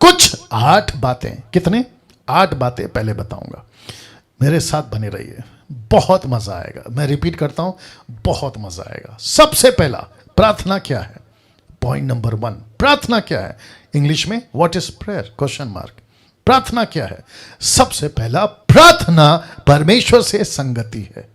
कुछ 8 बातें, कितने 8 बातें पहले बताऊंगा, मेरे साथ बने रहिए, बहुत मजा आएगा। मैं रिपीट करता हूं, बहुत मजा आएगा। सबसे पहला, प्रार्थना क्या है? पॉइंट नंबर 1, प्रार्थना क्या है? इंग्लिश में what is prayer, question mark. प्रार्थना क्या है? सबसे पहला, प्रार्थना परमेश्वर से संगति है।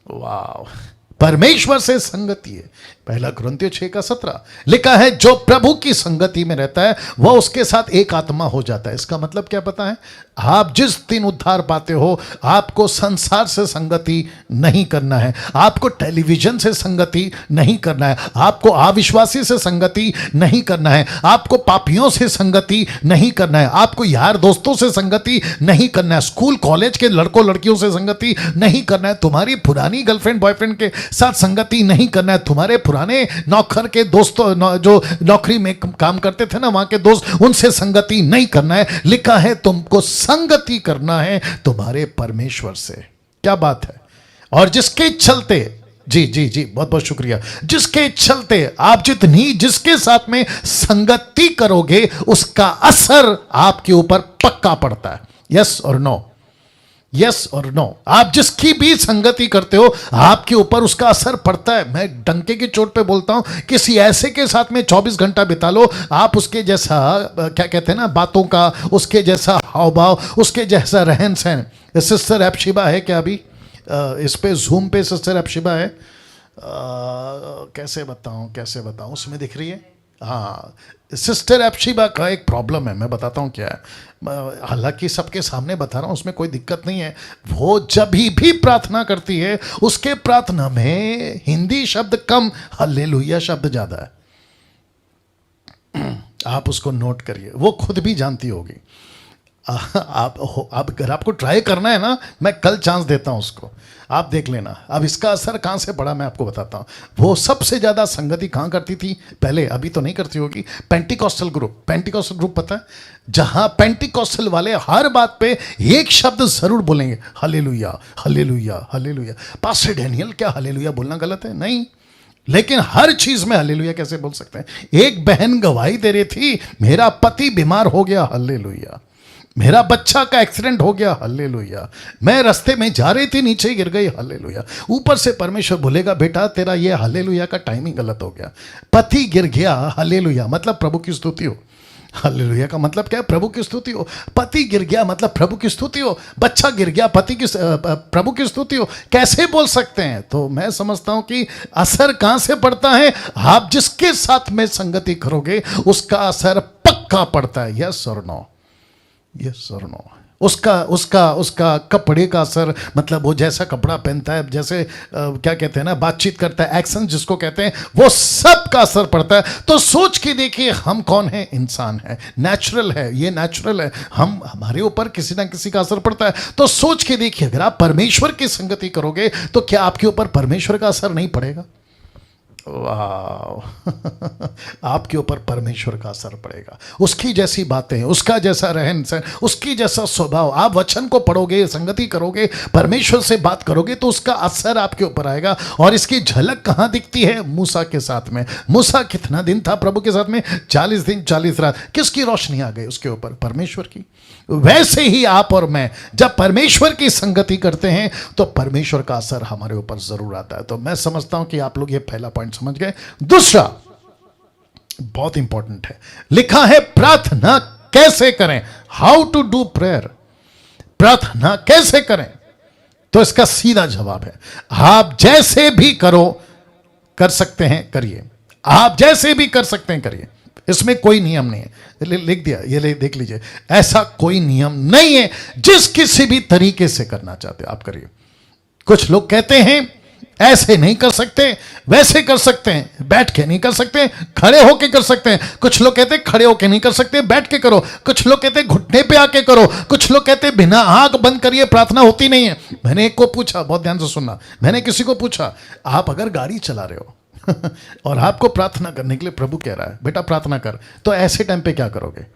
वाह, परमेश्वर से संगति है। पहला कुरिन्थियों 6:17 लिखा है, जो प्रभु की संगति में रहता है वह उसके साथ एक आत्मा हो जाता है। इसका मतलब क्या पता है? आप जिस दिन उद्धार पाते हो, आपको संसार से संगति नहीं करना है, आपको टेलीविजन से संगति नहीं करना है, आपको अविश्वासी से संगति नहीं करना है, आपको पापियों से संगति नहीं करना है, आपको यार दोस्तों से संगति नहीं करना है, स्कूल कॉलेज के लड़कों लड़कियों से संगति नहीं करना है, तुम्हारी पुरानी गर्लफ्रेंड बॉयफ्रेंड के साथ संगति नहीं करना है, तुम्हारे पुराने नौकर के दोस्तों जो नौकरी में काम करते थे ना, वहां के दोस्त, उनसे संगति नहीं करना है। लिखा है तुमको संगति करना है तुम्हारे परमेश्वर से। क्या बात है? और जिसके चलते, जी जी जी, बहुत बहुत शुक्रिया, जिसके चलते आप जिसके साथ में संगति करोगे उसका असर आपके ऊपर पक्का पड़ता है। यस और नो, यस और नो। आप जिसकी भी संगति करते हो आपके ऊपर उसका असर पड़ता है। मैं डंके की चोट पे बोलता हूं, किसी ऐसे के साथ में 24 घंटा बिता लो, आप उसके जैसा, क्या कहते हैं ना, बातों का, उसके जैसा हाव भाव, उसके जैसा रहन सहन। सिस्टर एप्शिबा है क्या अभी इस पे जूम पे? सिस्टर एप्शिबा है, कैसे बताऊं, उसमें दिख रही है? हाँ, सिस्टर एप्शिबा का एक प्रॉब्लम है, मैं बताता हूँ क्या है। हालांकि सबके सामने बता रहा हूँ, उसमें कोई दिक्कत नहीं है। वो जब भी प्रार्थना करती है, उसके प्रार्थना में हिंदी शब्द कम, हालेलुया शब्द ज़्यादा है। आप उसको नोट करिए, वो खुद भी जानती होगी। आप अगर आपको ट्राई करना है ना, मैं कल चांस देता हूं उसको, आप देख लेना। अब इसका असर कहां से पड़ा मैं आपको बताता हूं। वो सबसे ज्यादा संगति कहां करती थी पहले, अभी तो नहीं करती होगी, पेंटिकॉस्टल ग्रुप पता है? जहां पेंटिकॉस्टल वाले हर बात पे एक शब्द जरूर बोलेंगे, hallelujah hallelujah hallelujah. Pastor Daniel, क्या हालेलुया बोलना गलत है? नहीं, लेकिन हर चीज में हालेलुया कैसे बोल सकते हैं? एक बहन गवाही दे रही थी, मेरा पति बीमार हो गया, हालेलुया। मेरा बच्चा का एक्सीडेंट हो गया, हालेलुया। मैं रास्ते में जा रही थी, नीचे गिर गई, हालेलुया। ऊपर से परमेश्वर बोलेगा, बेटा तेरा ये हालेलुया का टाइमिंग गलत हो गया। पति गिर गया, हालेलुया, मतलब प्रभु की स्तुति हो। हालेलुया का मतलब क्या है? प्रभु की स्तुति हो। पति गिर गया मतलब प्रभु की स्तुति हो। बच्चा गिर गया, प्रभु की स्तुति हो। कैसे बोल सकते हैं? तो मैं समझता हूं कि असर कहां से पड़ता है? आप जिसके साथ में संगति करोगे उसका असर पक्का पड़ता है। यस और नो, यस और नो। उसका कपड़े का असर, मतलब वो जैसा कपड़ा पहनता है, जैसे क्या कहते हैं ना, बातचीत करता है, एक्शन जिसको कहते हैं, वो सब का असर पड़ता है। तो सोच के देखिए, हम कौन है? इंसान है, नेचुरल है, ये नेचुरल है, हमारे ऊपर किसी ना किसी का असर पड़ता है। तो सोच के देखिए, अगर आप परमेश्वर की संगति करोगे तो क्या आपके ऊपर परमेश्वर का असर नहीं पड़ेगा? वाह आपके ऊपर परमेश्वर का असर पड़ेगा। उसकी जैसी बातें, उसका जैसा रहन सहन, उसकी जैसा स्वभाव। आप वचन को पढ़ोगे, संगति करोगे, परमेश्वर से बात करोगे तो उसका असर आपके ऊपर आएगा। और इसकी झलक कहां दिखती है? मूसा के साथ में। मूसा कितना दिन था प्रभु के साथ में? 40 दिन 40 रात। किसकी रोशनी आ गई उसके ऊपर? परमेश्वर की। वैसे ही आप और मैं जब परमेश्वर की संगति करते हैं तो परमेश्वर का असर हमारे ऊपर जरूर आता है। तो मैं समझता हूं कि आप लोग ये पहला पॉइंट समझ गए। दूसरा बहुत इंपॉर्टेंट है, लिखा है प्रार्थना कैसे करें, हाउ टू डू प्रेयर। प्रार्थना कैसे करें? तो इसका सीधा जवाब है, आप जैसे भी कर सकते हैं करिए। आप जैसे भी कर सकते हैं करिए, इसमें कोई नियम नहीं है। लिख दिया, ये देख लीजिए, ऐसा कोई नियम नहीं है। जिस किसी भी तरीके से करना चाहते आप करिए। कुछ लोग कहते हैं ऐसे नहीं कर सकते, वैसे कर सकते हैं, बैठ के नहीं कर सकते, खड़े होके कर सकते हैं। कुछ लोग कहते हैं खड़े होके नहीं कर सकते, बैठ के करो। कुछ लोग कहते हैं घुटने पे आके करो। कुछ लोग कहते हैं बिना आंख बंद करिए प्रार्थना होती नहीं है। मैंने एक को पूछा, बहुत ध्यान से सुनना, मैंने किसी को पूछा, आप अगर गाड़ी चला रहे हो और आपको प्रार्थना करने के लिए प्रभु कह रहा है बेटा प्रार्थना कर, तो ऐसे टाइम पे क्या करोगे?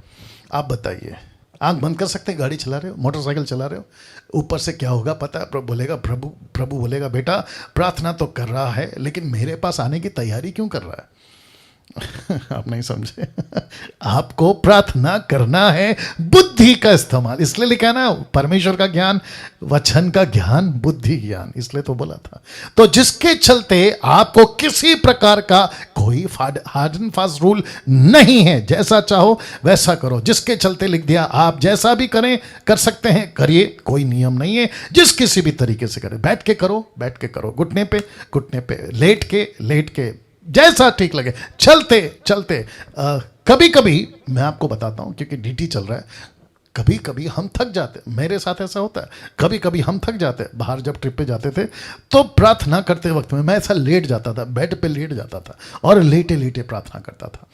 आप बताइए। आंख बंद कर सकते हैं? गाड़ी चला रहे हो, मोटरसाइकिल चला रहे हो, ऊपर से क्या होगा पता है? प्रभु बोलेगा बेटा प्रार्थना तो कर रहा है, लेकिन मेरे पास आने की तैयारी क्यों कर रहा है? आप नहीं समझे। आपको प्रार्थना करना है बुद्धि का इस्तेमाल, इसलिए लिखा है ना परमेश्वर का ज्ञान, वचन का ज्ञान, बुद्धि ज्ञान, इसलिए तो बोला था। तो जिसके चलते आपको किसी प्रकार का कोई हार्ड एंड फास्ट रूल नहीं है, जैसा चाहो वैसा करो। जिसके चलते लिख दिया आप जैसा भी करें, कर सकते हैं, करिए, कोई नियम नहीं है। जिस किसी भी तरीके से करें, बैठ के करो, बैठ के करो, घुटने पे, लेट के, जैसा ठीक लगे, चलते चलते। कभी कभी मैं आपको बताता हूं, क्योंकि ड्यूटी चल रहा है, कभी कभी हम थक जाते, मेरे साथ ऐसा होता है, कभी कभी हम थक जाते। बाहर जब ट्रिप पे जाते थे तो प्रार्थना करते वक्त में मैं ऐसा लेट जाता था, बेड पे लेट जाता था और लेटे लेटे प्रार्थना करता था।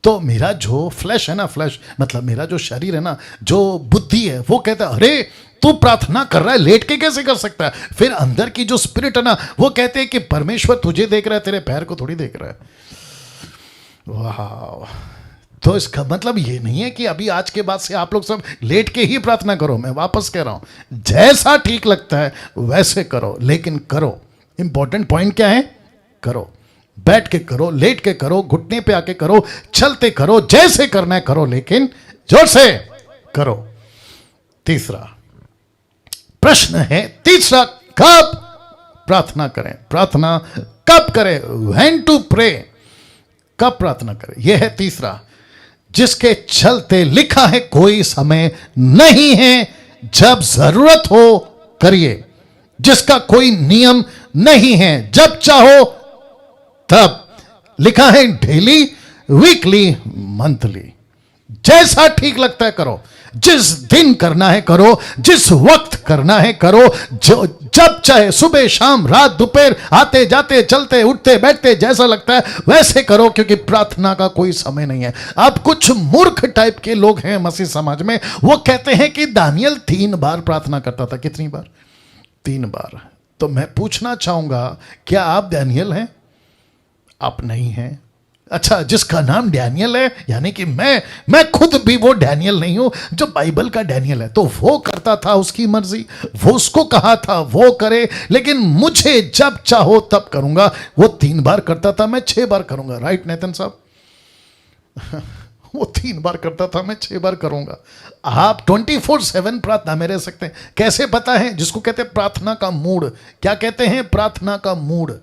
तो मेरा जो फ्लैश है ना, फ्लैश मतलब मेरा जो शरीर है ना, जो बुद्धि है, वो कहता है अरे तू प्रार्थना कर रहा है, लेट के कैसे कर सकता है। फिर अंदर की जो स्पिरिट है ना, वो कहते हैं कि परमेश्वर तुझे देख रहा है, तेरे पैर को थोड़ी देख रहा है। वाह। तो इसका मतलब ये नहीं है कि अभी आज के बाद से आप लोग सब लेट के ही प्रार्थना करो। मैं वापस कह रहा हूं, जैसा ठीक लगता है वैसे करो, लेकिन करो। इंपॉर्टेंट पॉइंट क्या है? करो, बैठ के करो, लेट के करो, घुटने पे आके करो, चलते करो, जैसे करना है करो, लेकिन जोर से करो। तीसरा प्रश्न है, तीसरा, कब प्रार्थना करें? प्रार्थना कब करें? व्हेन टू प्रे, कब प्रार्थना करें, यह है तीसरा। जिसके चलते लिखा है कोई समय नहीं है, जब जरूरत हो करिए। जिसका कोई नियम नहीं है, जब चाहो तब। लिखा है डेली, वीकली, मंथली, जैसा ठीक लगता है करो। जिस दिन करना है करो, जिस वक्त करना है करो, जो जब चाहे, सुबह शाम रात दोपहर, आते जाते चलते उठते बैठते, जैसा लगता है वैसे करो, क्योंकि प्रार्थना का कोई समय नहीं है। अब कुछ मूर्ख टाइप के लोग हैं मसीह समाज में, वो कहते हैं कि दानियल 3 बार प्रार्थना करता था। कितनी बार? 3 बार। तो मैं पूछना चाहूंगा, क्या आप दानियल हैं? आप नहीं हैं। अच्छा, जिसका नाम डैनियल है, यानी कि मैं खुद भी वो डैनियल नहीं हूं जो बाइबल का डैनियल है। तो वो करता था उसकी मर्जी, वो उसको कहा था वो करे, लेकिन मुझे जब चाहो तब करूंगा। वो 3 बार करता था, मैं 6 बार करूंगा। राइट नेतन साहब? वो 3 बार करता था, मैं 6 बार करूंगा। आप 24/7 प्रार्थना में रह सकते हैं। कैसे पता है? जिसको कहते हैं प्रार्थना का मूड। क्या कहते हैं? प्रार्थना का मूड।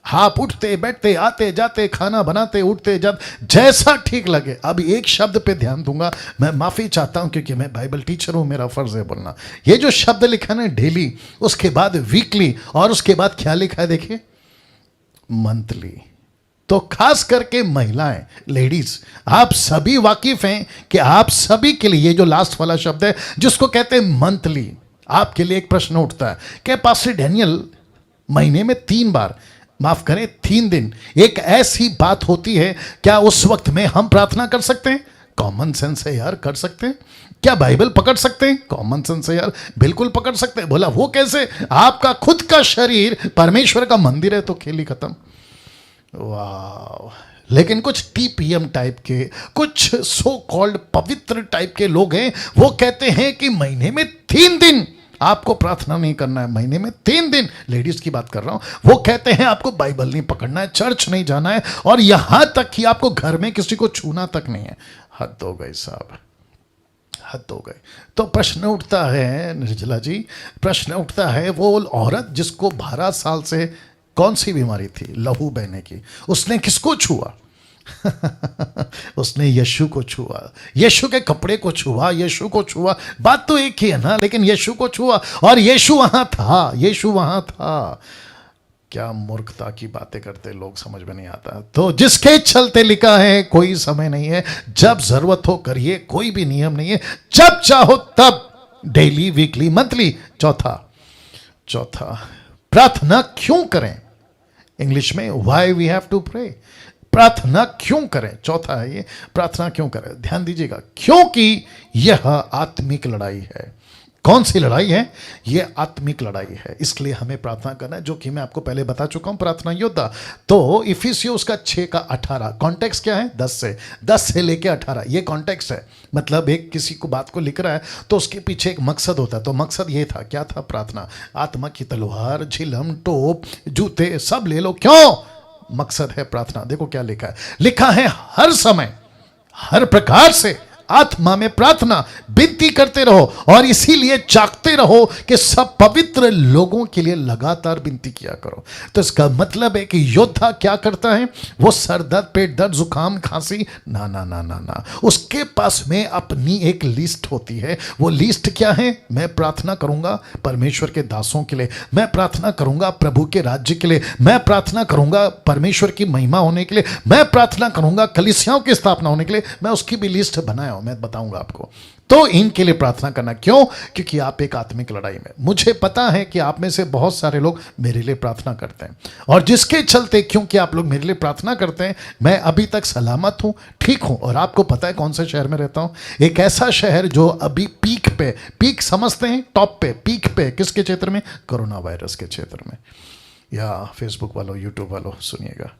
आप उठते बैठते, आते जाते, खाना बनाते, उठते जब जैसा ठीक लगे। अब एक शब्द पे ध्यान दूंगा, मैं माफी चाहता हूं क्योंकि मैं बाइबल टीचर हूं, मेरा फर्ज है बोलना। ये जो शब्द लिखा ना डेली, उसके बाद वीकली, और उसके बाद क्या लिखा है देखिए? मंथली। तो खास करके महिलाएं, लेडीज, आप सभी वाकिफ हैं कि आप सभी के लिए ये जो लास्ट वाला शब्द है जिसको कहते हैं मंथली, आपके लिए एक प्रश्न उठता है कि पास्टर डैनियल महीने में 3 बार, माफ करें 3 दिन, एक ऐसी बात होती है, क्या उस वक्त में हम प्रार्थना कर सकते हैं? कॉमन सेंस है यार, कर सकते हैं। क्या बाइबल पकड़ सकते हैं? कॉमन सेंस है यार, बिल्कुल पकड़ सकते हैं। बोला वो कैसे? आपका खुद का शरीर परमेश्वर का मंदिर है, तो खेल ही खत्म। वाह। लेकिन कुछ टीपीएम टाइप के, कुछ सो कॉल्ड पवित्र टाइप के लोग हैं, वो कहते हैं कि महीने में 3 दिन आपको प्रार्थना नहीं करना है। महीने में 3 दिन, लेडीज की बात कर रहा हूं। वो कहते हैं आपको बाइबल नहीं पकड़ना है, चर्च नहीं जाना है, और यहां तक कि आपको घर में किसी को छूना तक नहीं है। हद हो गई साहब, हद हो गई। तो प्रश्न उठता है निर्जला जी, प्रश्न उठता है, वो औरत जिसको 12 साल से कौन सी बीमारी थी? लहू बहने की। उसने किसको छुआ? उसने यीशु को छुआ, यीशु के कपड़े को छुआ, यीशु को छुआ। बात तो एक ही है ना, लेकिन यीशु को छुआ, और यीशु वहां था, यीशु वहां था। क्या मूर्खता की बातें करते लोग, समझ में नहीं आता। तो जिसके चलते लिखा है कोई समय नहीं है, जब जरूरत हो करिए, कोई भी नियम नहीं है, जब चाहो तब, डेली, वीकली, मंथली। चौथा प्रार्थना क्यों करें? इंग्लिश में why we have to pray. प्रार्थना क्यों करें? चौथा है ये, प्रार्थना क्यों करें। ध्यान दीजिएगा, क्योंकि यह आत्मिक लड़ाई है। कौन सी लड़ाई है? ये आत्मिक लड़ाई है, इसलिए हमें प्रार्थना करना है, जो कि मैं आपको पहले बता चुका हूं, प्रार्थना योद्धा। तो इफिसियों उसका 6:18, कॉन्टेक्स्ट क्या है? 10 से लेके 18, ये कॉन्टेक्स्ट है। मतलब एक किसी को बात को लिख रहा है तो उसके पीछे एक मकसद होता है। तो मकसद ये था, क्या था? प्रार्थना। आत्मा की तलवार, झिलम, टोप, जूते सब ले लो। क्यों? मकसद है प्रार्थना। देखो क्या लिखा है, लिखा है हर समय हर प्रकार से आत्मा में प्रार्थना विनती करते रहो और इसीलिए जागते रहो कि सब पवित्र लोगों के लिए लगातार विनती किया करो। तो इसका मतलब है कि योद्धा क्या करता है, वो सर दर्द, पेट दर्द, जुकाम, खांसी, ना ना ना ना ना, उसके पास में अपनी एक लिस्ट होती है। वो लिस्ट क्या है, मैं प्रार्थना करूंगा परमेश्वर के दासों के लिए, मैं प्रार्थना करूंगा प्रभु के राज्य के लिए, मैं प्रार्थना करूंगा परमेश्वर की महिमा होने के लिए, मैं प्रार्थना करूंगा कलीसियाओं की स्थापना होने के लिए। मैं उसकी भी लिस्ट बनाया, मैं बताऊंगा आपको। तो इनके लिए प्रार्थना करना क्यों, क्योंकि आप एक आत्मिक लड़ाई में, मुझे पता है कि आप में से बहुत सारे लोग मेरे लिए प्रार्थना करते हैं, और जिसके चलते क्योंकि आप लोग मेरे लिए प्रार्थना करते हैं, मैं अभी तक सलामत हूं, ठीक हूं। और आपको पता है कौन से शहर में रहता हूं, एक ऐसा शहर जो अभी पीक पे, पीक समझते हैं, टॉप पे, पीक पे किसके क्षेत्र में, कोरोना वायरस के क्षेत्र में। या फेसबुक वालों, यूट्यूब वालों सुनिएगा,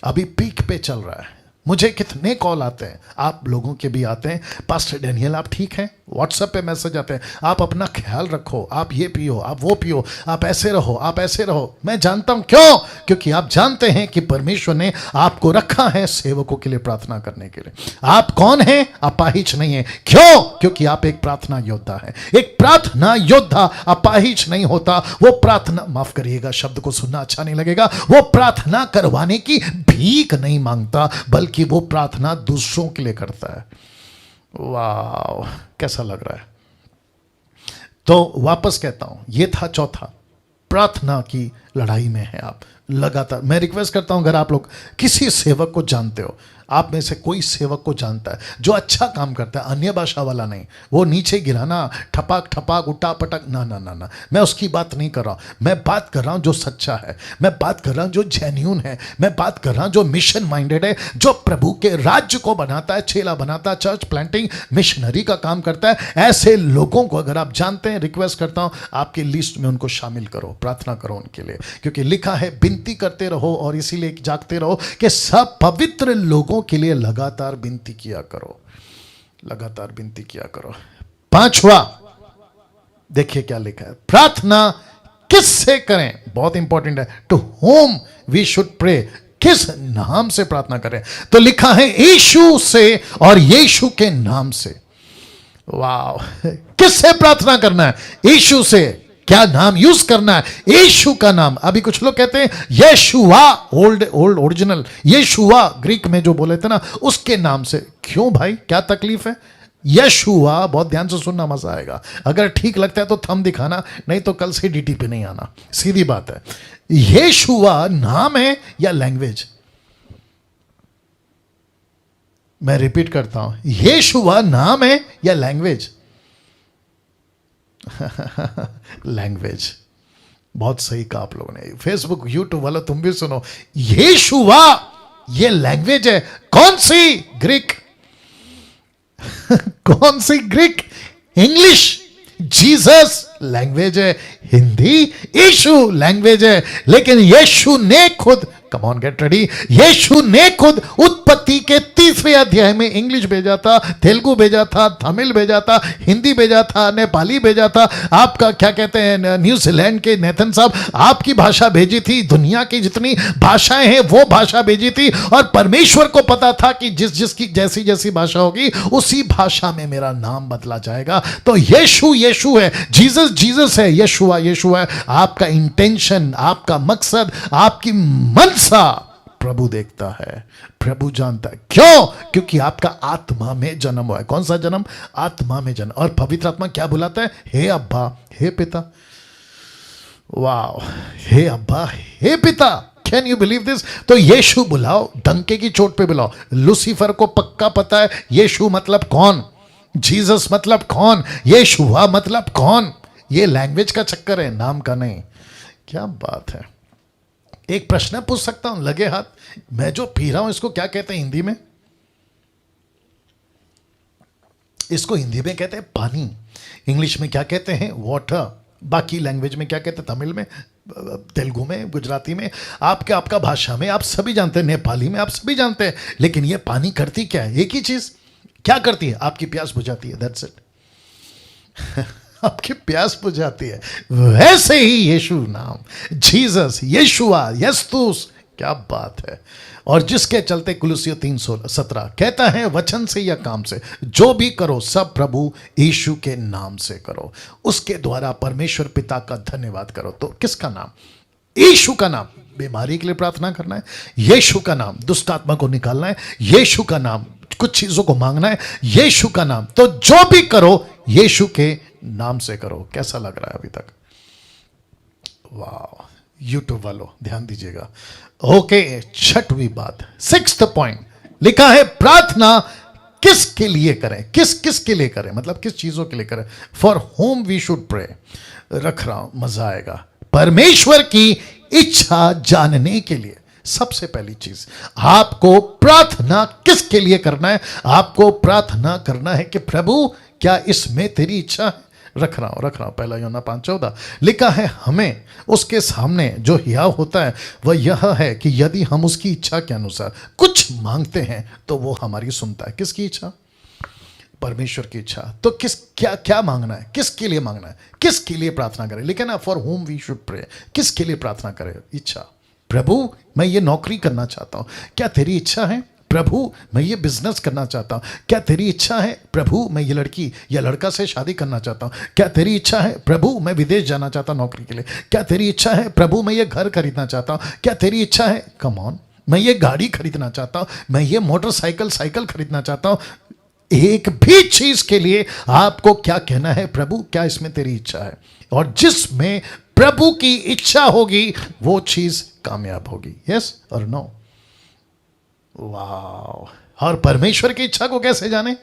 अभी पीक पे चल रहा है। मुझे कितने कॉल आते हैं, आप लोगों के भी आते हैं, पास्टर डैनियल आप ठीक हैं, व्हाट्सएप पे मैसेज आते हैं, आप अपना ख्याल रखो, आप ये पियो, आप वो पियो, आप ऐसे रहो, आप ऐसे रहो। मैं जानता हूं क्यों, क्योंकि आप जानते हैं कि परमेश्वर ने आपको रखा है सेवकों के लिए प्रार्थना करने के लिए। आप कौन हैं, अपाहिज नहीं है। क्यों, क्योंकि आप एक प्रार्थना योद्धा है। एक प्रार्थना योद्धा अपाहिज नहीं होता, वो प्रार्थना, माफ करिएगा शब्द को सुनना अच्छा नहीं लगेगा, वो प्रार्थना करवाने की भीख नहीं मांगता, बल्कि कि वो प्रार्थना दूसरों के लिए करता है। वाह, कैसा लग रहा है। तो वापस कहता हूं, ये था चौथा, प्रार्थना की लड़ाई में है आप लगातार। मैं रिक्वेस्ट करता हूं, अगर आप लोग किसी सेवक को जानते हो, आप में से कोई सेवक को जानता है जो अच्छा काम करता है, अन्य भाषा वाला नहीं, वो नीचे गिराना, ठपाक ठपाक, उठा पटक, ना ना ना ना, मैं उसकी बात नहीं कर रहा हूं। मैं बात कर रहा हूं जो सच्चा है, मैं बात कर रहा हूं जो जेन्युइन है, मैं बात कर रहा हूं जो मिशन माइंडेड है, जो प्रभु के राज्य को बनाता है, चेला बनाता है, चर्च प्लांटिंग, मिशनरी का काम करता है। ऐसे लोगों को अगर आप जानते हैं, रिक्वेस्ट करता हूं आपकी लिस्ट में उनको शामिल करो, प्रार्थना करो उनके लिए, क्योंकि लिखा है विनती करते रहो और इसीलिए जागते रहो कि सब पवित्र लोगों के लिए लगातार विनती किया करो, लगातार विनती किया करो। पांचवा देखिए क्या लिखा है, प्रार्थना किससे करें, बहुत इंपॉर्टेंट है, to whom we should pray, किस नाम से प्रार्थना करें। तो लिखा है यीशु से और यीशु के नाम से। वाह, किससे प्रार्थना करना है, यीशु से। क्या नाम यूज करना है, यीशु का नाम। अभी कुछ लोग कहते हैं यशुआ, ओल्ड ओरिजिनल यशुआ, ग्रीक में जो बोले थे ना, उसके नाम से। क्यों भाई, क्या तकलीफ है, यशुआ, बहुत ध्यान से सुनना, मजा आएगा। अगर ठीक लगता है तो थंब दिखाना, नहीं तो कल से डीटी पे नहीं आना, सीधी बात है। यशुआ नाम है या लैंग्वेज, मैं रिपीट करता हूं, यशुआ नाम है या लैंग्वेज। लैंग्वेज, बहुत सही कहा आप लोगों ने। फेसबुक यूट्यूब वालों तुम भी सुनो, यीशुआ ये लैंग्वेज है। कौन सी, ग्रीक। कौन सी, ग्रीक। इंग्लिश, जीसस लैंग्वेज है। हिंदी, यीशु लैंग्वेज है। लेकिन यीशु ने खुद, कम ऑन गेट रेडी, यीशु ने खुद उत्पत्ति के 3वें अध्याय में इंग्लिश भेजा था, तेलुगु भेजा था, तमिल भेजा था, हिंदी भेजा था, नेपाली भेजा था, आपका क्या कहते हैं न्यूजीलैंड के नेथन साहब आपकी भाषा भेजी थी, दुनिया की जितनी भाषाएं हैं वो भाषा भेजी थी। और परमेश्वर को पता था कि जिसकी जैसी जैसी भाषा होगी उसी भाषा में मेरा नाम बदला जाएगा। तो यीशु यीशु है, जीसस जीसस है, यशुआ यशुआ है। आपका इंटेंशन, आपका मकसद, आपकी मनसा प्रभु देखता है, प्रभु जानता है। क्यों, क्योंकि आपका आत्मा में जन्म हुआ है। कौन सा जन्म, आत्मा में जन्म। और पवित्र आत्मा क्या बुलाता है, हे अब्बा, हे पिता। वाह, हे अब्बा, हे पिता। Can you believe this. तो यीशु बुलाओ, डंके की चोट पे बुलाओ। लूसीफर को पक्का पता है यीशु मतलब कौन, जीसस मतलब कौन, यीशुआ मतलब कौन। ये लैंग्वेज का चक्कर है, नाम का नहीं। क्या बात है। एक प्रश्न पूछ सकता हूं, लगे हाथ, मैं जो पी रहा हूं इसको क्या कहते हैं हिंदी में, इसको हिंदी में कहते हैं पानी, इंग्लिश में क्या कहते हैं वाटर, बाकी लैंग्वेज में क्या कहते हैं, तमिल में, तेलुगु में, गुजराती में, आपका भाषा में आप सभी जानते हैं, नेपाली में आप सभी जानते हैं। लेकिन ये पानी करती क्या है, एक ही चीज क्या करती है, आपकी प्यास बुझाती है, दैट्स इट। आपकी प्यास बुझाती है। वैसे ही यीशु नाम, जीसस, यशुआ, यस्तुस, क्या बात है। और जिसके चलते कुलुसियों 3:17 कहता है, वचन से या काम से जो भी करो सब प्रभु यीशु के नाम से करो, उसके द्वारा परमेश्वर पिता का धन्यवाद करो। तो किसका नाम? यीशु का नाम। बीमारी के लिए प्रार्थना करना है, यीशु का नाम। दुष्ट आत्मा को निकालना है, यीशु का नाम। कुछ चीजों को मांगना है, यीशु का नाम। तो जो भी करो यीशु के नाम से करो। कैसा लग रहा है अभी तक? वाह, यूट्यूब वालों ध्यान दीजिएगा। ओके, 6वीं बात, 6th पॉइंट लिखा है, प्रार्थना किसके लिए करें? किसके लिए करें, मतलब किस चीजों के लिए करें? For whom we should pray. रख रहा हूं, मजा आएगा। परमेश्वर की इच्छा जानने के लिए सबसे पहली चीज आपको प्रार्थना किसके लिए करना है? आपको प्रार्थना करना है कि प्रभु क्या इसमें तेरी इच्छा है? रख रहा हूं। 1 यूहन्ना 5:14 लिखा है, हमें उसके सामने जो हियाव होता है वह यह है कि यदि हम उसकी इच्छा के अनुसार कुछ मांगते हैं तो वो हमारी सुनता है। किसकी इच्छा? परमेश्वर की इच्छा। तो क्या मांगना है? किसके लिए मांगना है? किसके लिए प्रार्थना करें? लेकिन ना, for whom we should pray. किसके लिए प्रार्थना करें? इच्छा। प्रभु मैं ये नौकरी करना चाहता हूं, क्या तेरी इच्छा है? प्रभु मैं ये बिजनेस करना चाहता हूं, क्या तेरी इच्छा है? प्रभु मैं ये लड़की या लड़का से शादी करना चाहता हूं, क्या तेरी इच्छा है? प्रभु मैं विदेश जाना चाहता हूं नौकरी के लिए, क्या तेरी इच्छा है? प्रभु मैं ये घर खरीदना चाहता हूं, क्या तेरी इच्छा है? कम ऑन, मैं ये गाड़ी खरीदना चाहता हूं, मैं ये मोटरसाइकिल खरीदना चाहता हूं। एक भी चीज के लिए आपको क्या कहना है? प्रभु क्या इसमें तेरी इच्छा है? और जिसमें प्रभु की इच्छा होगी वो चीज कामयाब होगी। यस और नो? वाह। और परमेश्वर की इच्छा को कैसे जाने?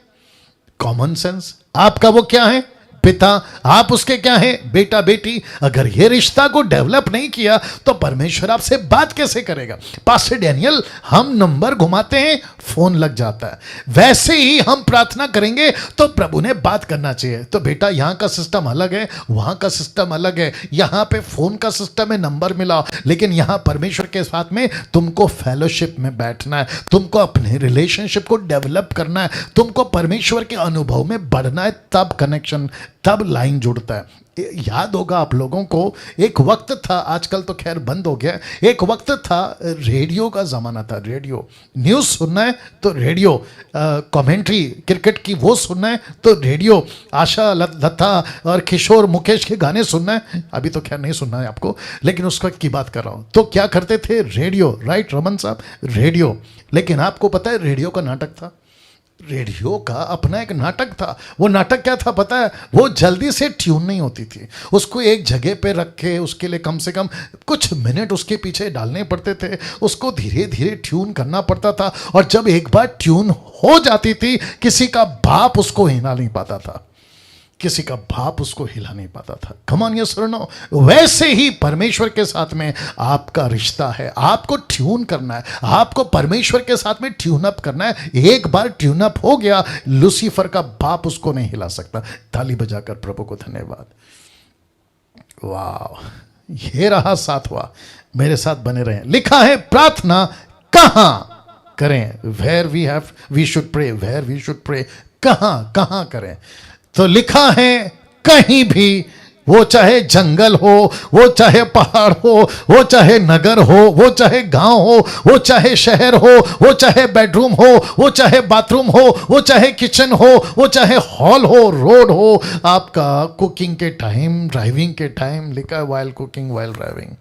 Common sense. आपका वो क्या है? पिता। आप उसके क्या है? बेटा बेटी। अगर ये रिश्ता को डेवलप नहीं किया तो परमेश्वर आपसे बात कैसे करेगा? पास्टर डैनियल, हम नंबर घुमाते हैं, फोन लग जाता है। वैसे ही हम प्रार्थना करेंगे तो प्रभु ने बात करना चाहिए। तो बेटा यहां का सिस्टम अलग है, वहां का सिस्टम अलग है, यहां पे फोन का सिस्टम है, नंबर मिला, लेकिन यहां परमेश्वर के साथ में तुमको फेलोशिप में बैठना है, तुमको अपने रिलेशनशिप को डेवलप करना है, तुमको परमेश्वर के अनुभव में बढ़ना है। तब कनेक्शन, तब लाइन जुड़ता है। याद होगा आप लोगों को, एक वक्त था, आजकल तो खैर बंद हो गया, एक वक्त था रेडियो का ज़माना था। रेडियो न्यूज़ सुनना है तो रेडियो, कमेंट्री क्रिकेट की वो सुनना है तो रेडियो, आशा लता और किशोर मुकेश के गाने सुनना है। अभी तो खैर नहीं सुनना है आपको, लेकिन उस वक्त की बात कर रहा हूँ। तो क्या करते थे? रेडियो। राइट रमन साहब, रेडियो। लेकिन आपको पता है रेडियो का नाटक था, रेडियो का अपना एक नाटक था। वो नाटक क्या था पता है? वो जल्दी से ट्यून नहीं होती थी, उसको एक जगह पे रख के उसके लिए कम से कम कुछ मिनट उसके पीछे डालने पड़ते थे, उसको धीरे धीरे ट्यून करना पड़ता था। और जब एक बार ट्यून हो जाती थी, किसी का बाप उसको हिला नहीं पाता था, किसी का बाप उसको हिला नहीं पाता था। कम ऑन यस और नो? वैसे ही परमेश्वर के साथ में आपका रिश्ता है, आपको ट्यून करना है, आपको परमेश्वर के साथ में ट्यून अप करना है। एक बार ट्यून अप हो गया, लूसीफर का बाप उसको नहीं हिला सकता। ताली बजाकर प्रभु को धन्यवाद। वाह, ये रहा 7वां। मेरे साथ बने रहें। लिखा है, प्रार्थना कहां करें? Where we should pray, where we should pray. कहां करें? तो लिखा है, कहीं भी, वो चाहे जंगल हो, वो चाहे पहाड़ हो, वो चाहे नगर हो, वो चाहे गांव हो, वो चाहे शहर हो, वो चाहे बेडरूम हो, वो चाहे बाथरूम हो, वो चाहे किचन हो, वो चाहे हॉल हो, रोड हो, आपका कुकिंग के टाइम, ड्राइविंग के टाइम। लिखा है वाइल कुकिंग, वाइल ड्राइविंग।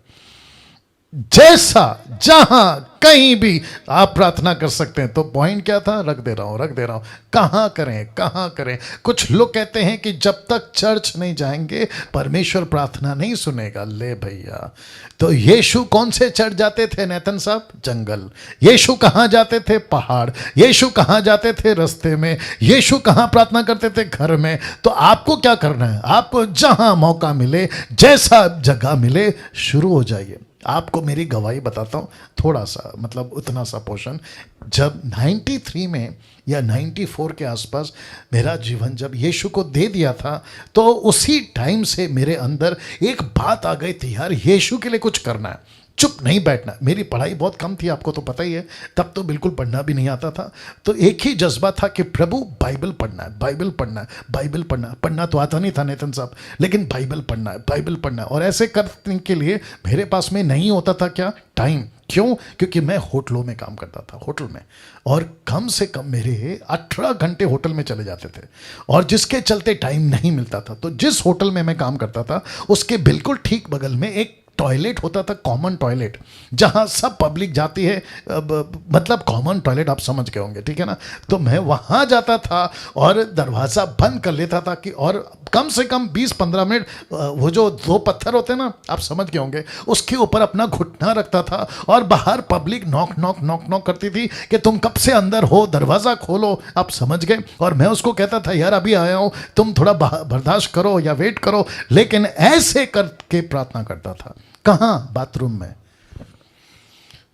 जैसा, जहां, कहीं भी आप प्रार्थना कर सकते हैं। तो पॉइंट क्या था? रख दे रहा हूं। कहां करें? कुछ लोग कहते हैं कि जब तक चर्च नहीं जाएंगे परमेश्वर प्रार्थना नहीं सुनेगा। ले भैया, तो यीशु कौन से चर्च जाते थे नेतन साहब? जंगल। यीशु कहां जाते थे? पहाड़। यीशु कहां जाते थे? रास्ते में। यीशु कहां प्रार्थना करते थे? घर में। तो आपको क्या करना है? आपको जहां मौका मिले, जैसा जगह मिले, शुरू हो जाइए। आपको मेरी गवाही बताता हूँ, थोड़ा सा, मतलब उतना सा पोर्शन। जब 93 में या 94 के आसपास मेरा जीवन जब यीशु को दे दिया था, तो उसी टाइम से मेरे अंदर एक बात आ गई थी, यार यीशु के लिए कुछ करना है, चुप नहीं बैठना। मेरी पढ़ाई बहुत कम थी, आपको तो पता ही है, तब तो बिल्कुल पढ़ना भी नहीं आता था। तो एक ही जज्बा था कि प्रभु बाइबल पढ़ना है, बाइबल पढ़ना है, बाइबल पढ़ना है। पढ़ना तो आता नहीं था नेतन साहब, लेकिन बाइबल पढ़ना है, बाइबल पढ़ना है। और ऐसे करने के लिए मेरे पास में नहीं होता था क्या? टाइम। क्यों? क्योंकि मैं होटलों में काम करता था, होटल में, और कम से कम मेरे 18 घंटे होटल में चले जाते थे, और जिसके चलते टाइम नहीं मिलता था। तो जिस होटल में मैं काम करता था उसके बिल्कुल ठीक बगल में एक टॉयलेट होता था, कॉमन टॉयलेट, जहां सब पब्लिक जाती है, मतलब कॉमन टॉयलेट आप समझ गए होंगे, ठीक है ना। तो मैं वहां जाता था और दरवाज़ा बंद कर लेता था कि, और कम से कम 20-15 मिनट वो जो 2 पत्थर होते हैं ना, आप समझ गए होंगे, उसके ऊपर अपना घुटना रखता था, और बाहर public knock knock knock knock करती थी कि तुम कब से अंदर हो, दरवाज़ा खोलो, आप समझ गए। और मैं उसको कहता था यार अभी आया हूँ, तुम थोड़ा बर्दाश्त करो या वेट करो, लेकिन ऐसे करके प्रार्थना करता था। कहाँ? बाथरूम में।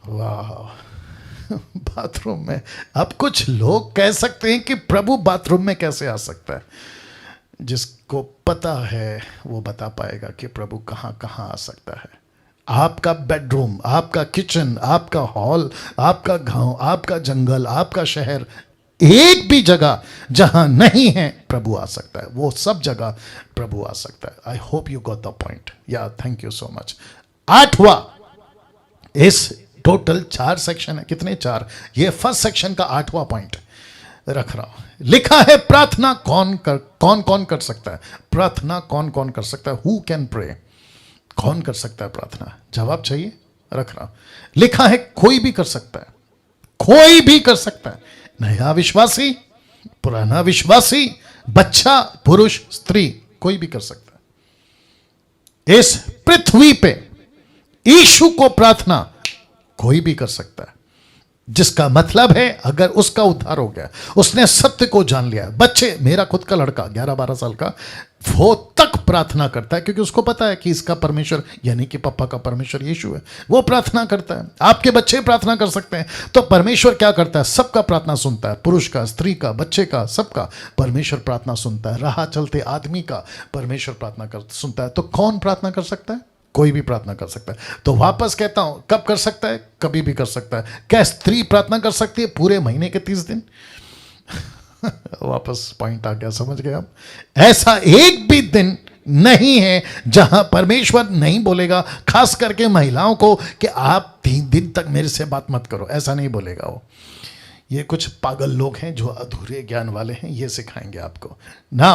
वाह, बाथरूम में। अब कुछ लोग कह सकते हैं कि प्रभु बाथरूम में कैसे आ सकता है? जिसको पता है वो बता पाएगा कि प्रभु कहाँ कहाँ आ सकता है। आपका बेडरूम, आपका किचन, आपका हॉल, आपका गांव, आपका जंगल, आपका शहर, एक भी जगह जहां नहीं है प्रभु आ सकता है, वो सब जगह प्रभु आ सकता है। I hope you got the point. या थैंक यू सो मच। 8वां, इस टोटल 4 सेक्शन है, कितने? 4। ये फर्स्ट सेक्शन का 8वां पॉइंट रख रहा हूं। लिखा है प्रार्थना कौन कौन कर सकता है? प्रार्थना कौन कौन कर सकता है? Who can pray? कौन कर सकता है प्रार्थना? जवाब चाहिए, रख रहा हूं। लिखा है कोई भी कर सकता है, कोई भी कर सकता है। नया विश्वासी, पुराना विश्वासी, बच्चा, पुरुष, स्त्री, कोई भी कर सकता है। इस पृथ्वी पे यीशु को प्रार्थना कोई भी कर सकता है, जिसका मतलब है अगर उसका उद्धार हो गया, उसने सत्य को जान लिया। बच्चे, मेरा खुद का लड़का 11-12 साल का, वो तक प्रार्थना करता है क्योंकि उसको पता है कि इसका परमेश्वर यानी कि पापा का परमेश्वर यीशु है। वो प्रार्थना करता है। आपके बच्चे प्रार्थना कर सकते हैं। तो परमेश्वर क्या करता है? सबका प्रार्थना सुनता है, पुरुष का, स्त्री का, बच्चे का, सबका परमेश्वर प्रार्थना सुनता है। राह चलते आदमी का परमेश्वर प्रार्थना सुनता है। तो कौन प्रार्थना कर सकता है? कोई भी प्रार्थना कर सकता है। तो वापस कहता हूं, कब कर सकता है? कभी भी कर सकता है। क्या स्त्री प्रार्थना कर सकती है पूरे महीने के 30 दिन? वापस पॉइंट आ गया, समझ गए आप? ऐसा एक भी दिन नहीं है जहां परमेश्वर नहीं बोलेगा, खास करके महिलाओं को, कि आप 3 दिन तक मेरे से बात मत करो। ऐसा नहीं बोलेगा वो। ये कुछ पागल लोग हैं जो अधूरे ज्ञान वाले हैं, ये सिखाएंगे आपको ना।